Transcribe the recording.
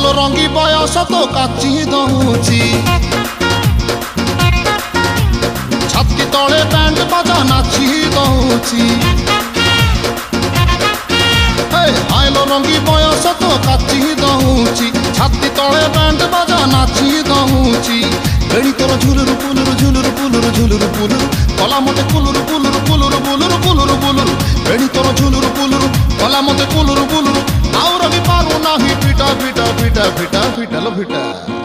ଆଇଲୋ ରଙ୍ଗି ବୟସ ତ କାଚି ଦଉଛି ଛାତି ତଳେ ବ୍ୟାଣ୍ଡ ବାଜା ନାଚି ଦଉଛି ଆଇଲୋ ରଙ୍ଗି ବୟସ ତ କାଚି ଦଉଛି ଛାତି ତଳେ ବ୍ୟାଣ୍ଡ ବାଜା ନାଚି ଦଉଛି ବେଣୀ ତୋର ଝୁଲୁରୁ ପୁଲୁରୁ ଝୁଲୁରୁ ପୁଲୁରୁ ଝୁଲୁରୁ ପୁଲୁରୁ କଲା ମତେ କୁଲୁରୁ କୁଲୁରୁ କୁଲୁରୁ ବୁଲୁରୁ କୁଲୁରୁ ବୁଲୁରୁ ବେଣୀ ତୋର ଝୁଲୁରୁ ପୁଲୁରୁ କଲା ମତେ କୁଲୁରୁ ବୁଲୁରୁ ଆଉ ରହି ପାରୁ ନାହିଁ ପିଟା ପିଟା ପିଟା ପିଟା ପିଟା लो ପିଟା।